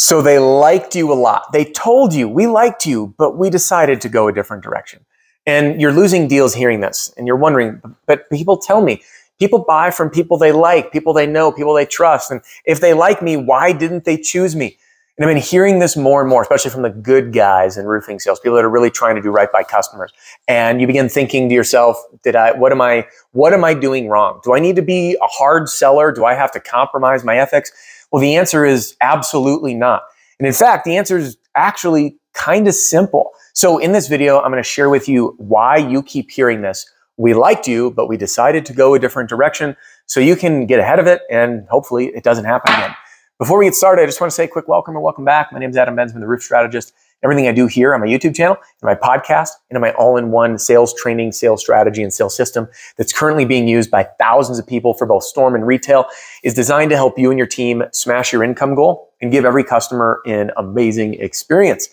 So they liked you a lot. They told you, we liked you, but we decided to go a different direction. And you're losing deals hearing this. And you're wondering, but people tell me, people buy from people they like, people they know, people they trust. And if they like me, why didn't they choose me? And I've been hearing this more and more, especially from the good guys in roofing sales, people that are really trying to do right by customers. And you begin thinking to yourself, what am I doing wrong? Do I need to be a hard seller? Do I have to compromise my ethics? Well, the answer is absolutely not. And in fact, the answer is actually kind of simple. So in this video, I'm going to share with you why you keep hearing this. We liked you, but we decided to go a different direction so you can get ahead of it and hopefully it doesn't happen again. Before we get started, I just want to say a quick welcome and welcome back. My name is Adam Bensman, the Roof Strategist. Everything I do here on my YouTube channel, in my podcast, and in my all-in-one sales training, sales strategy, and sales system that's currently being used by thousands of people for both storm and retail is designed to help you and your team smash your income goal and give every customer an amazing experience.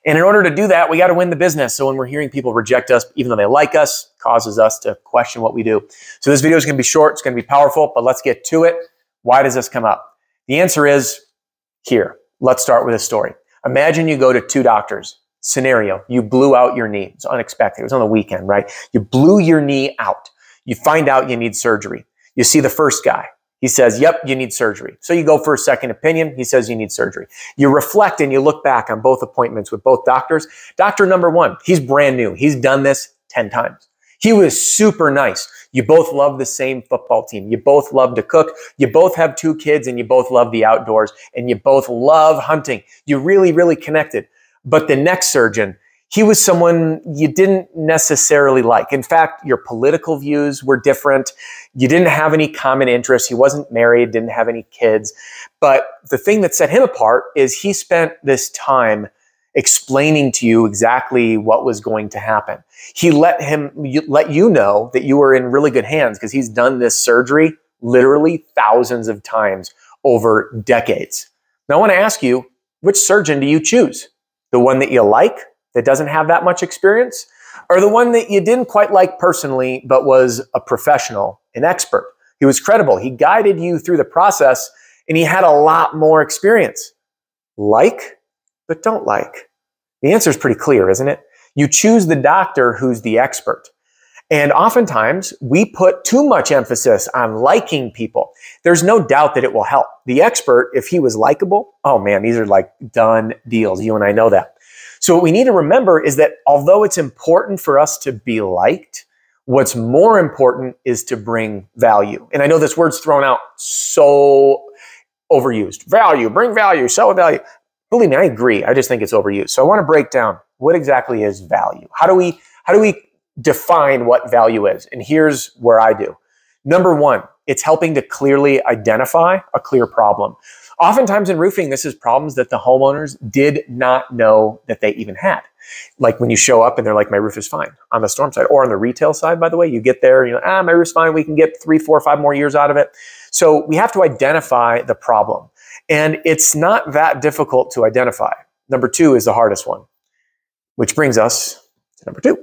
And in order to do that, we got to win the business. So when we're hearing people reject us, even though they like us, causes us to question what we do. So this video is going to be short. It's going to be powerful, but let's get to it. Why does this come up? The answer is here. Let's start with a story. Imagine you go to two doctors. Scenario, you blew out your knee. It's unexpected. It was on the weekend, right? You blew your knee out. You find out you need surgery. You see the first guy. He says, yep, you need surgery. So you go for a second opinion. He says you need surgery. You reflect and you look back on both appointments with both doctors. Doctor number one, he's brand new. He's done this 10 times. He was super nice. You both love the same football team. You both love to cook. You both have 2 kids and you both love the outdoors and you both love hunting. You really, really connected. But the next surgeon, he was someone you didn't necessarily like. In fact, your political views were different. You didn't have any common interests. He wasn't married, didn't have any kids. But the thing that set him apart is he spent this time explaining to you exactly what was going to happen. He let you know that you were in really good hands because he's done this surgery literally thousands of times over decades. Now, I want to ask you, which surgeon do you choose? The one that you like, that doesn't have that much experience, or the one that you didn't quite like personally, but was a professional, an expert? He was credible. He guided you through the process and he had a lot more experience. Like, but don't like. The answer is pretty clear, isn't it? You choose the doctor who's the expert. And oftentimes we put too much emphasis on liking people. There's no doubt that it will help. The expert, if he was likable, oh man, these are like done deals. You and I know that. So what we need to remember is that although it's important for us to be liked, what's more important is to bring value. And I know this word's thrown out so overused. Value, bring value, sell value. Believe me, I agree. I just think it's overused. So I want to break down what exactly is value. How do we define what value is? And here's where I do. Number one, it's helping to clearly identify a clear problem. Oftentimes in roofing, this is problems that the homeowners did not know that they even had. Like when you show up and they're like, my roof is fine on the storm side, or on the retail side, by the way, you get there, you know, my roof's fine. We can get 3, 4, 5 more years out of it. So we have to identify the problem. And it's not that difficult to identify. Number 2 is the hardest one, which brings us to number 2.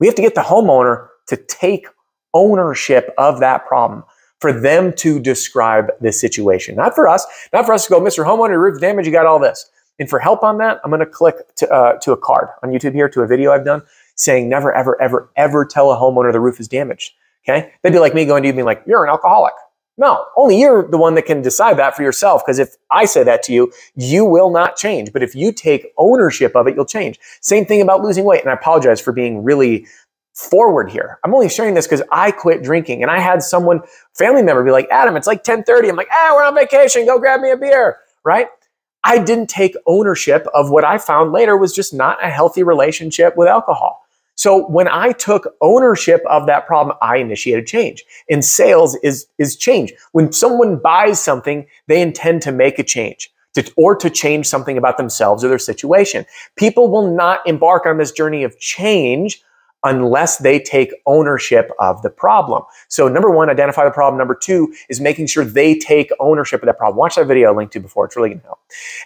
We have to get the homeowner to take ownership of that problem, for them to describe this situation. Not for us to go, Mr. Homeowner, roof damage, you got all this. And for help on that, I'm going to click to a card on YouTube here, to a video I've done saying never, ever, ever, ever tell a homeowner the roof is damaged. Okay? They'd be like me going to you being like, you're an alcoholic. No, only you're the one that can decide that for yourself, because if I say that to you, you will not change. But if you take ownership of it, you'll change. Same thing about losing weight. And I apologize for being really forward here. I'm only sharing this because I quit drinking and I had someone, family member, be like, Adam, it's like 10:30. I'm like, we're on vacation. Go grab me a beer, right? I didn't take ownership of what I found later was just not a healthy relationship with alcohol. So when I took ownership of that problem, I initiated change. And sales is change. When someone buys something, they intend to make a change or to change something about themselves or their situation. People will not embark on this journey of change unless they take ownership of the problem. So number 1, identify the problem. Number 2 is making sure they take ownership of that problem. Watch that video I linked to before. It's really going to help.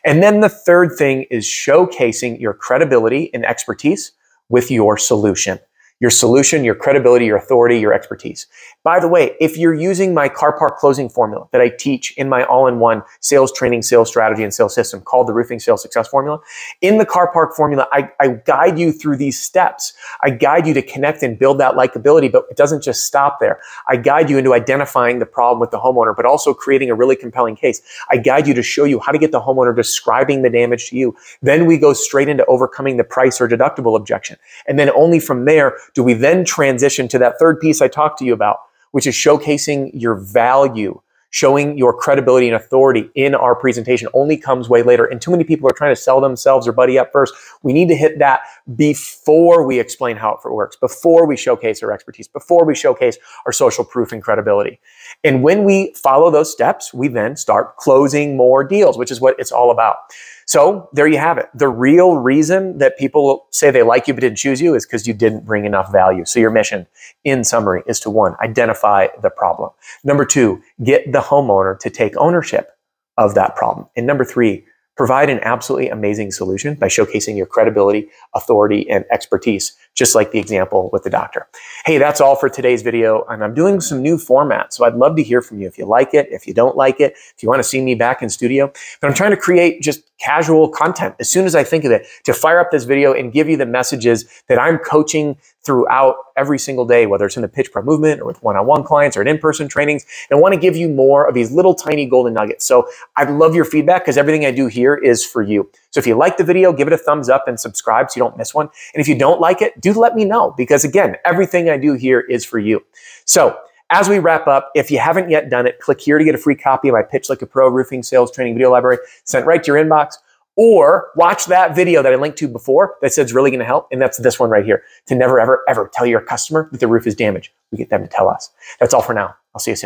And then the third thing is showcasing your credibility and expertise with your solution. your solution, your credibility, your authority, your expertise. By the way, if you're using my car park closing formula that I teach in my all-in-one sales training, sales strategy, and sales system called the Roofing Sales Success Formula, in the car park formula, I guide you through these steps. I guide you to connect and build that likability, but it doesn't just stop there. I guide you into identifying the problem with the homeowner, but also creating a really compelling case. I guide you to show you how to get the homeowner describing the damage to you. Then we go straight into overcoming the price or deductible objection. And then only from there do we then transition to that third piece I talked to you about, which is showcasing your value, showing your credibility and authority in our presentation. Only comes way later. And too many people are trying to sell themselves or buddy up first. We need to hit that before we explain how it works, before we showcase our expertise, before we showcase our social proof and credibility. And when we follow those steps, we then start closing more deals, which is what it's all about. So there you have it. The real reason that people say they like you but didn't choose you is because you didn't bring enough value. So your mission, in summary, is to 1, identify the problem. Number 2, get the homeowner to take ownership of that problem. And number 3, provide an absolutely amazing solution by showcasing your credibility, authority, and expertise, just like the example with the doctor. Hey, that's all for today's video, and I'm doing some new formats, so I'd love to hear from you if you like it, if you don't like it, if you want to see me back in studio. But I'm trying to create just casual content as soon as I think of it to fire up this video and give you the messages that I'm coaching throughout every single day, whether it's in the Pitch Pro movement or with one-on-one clients or in in-person trainings, and I want to give you more of these little tiny golden nuggets. So I'd love your feedback because everything I do here is for you. So if you like the video, give it a thumbs up and subscribe so you don't miss one. And if you don't like it, do let me know because again, everything I do here is for you. So as we wrap up, if you haven't yet done it, click here to get a free copy of my Pitch Like a Pro Roofing Sales Training Video Library sent right to your inbox. Or watch that video that I linked to before that said it's really going to help. And that's this one right here. To never, ever, ever tell your customer that the roof is damaged. We get them to tell us. That's all for now. I'll see you soon.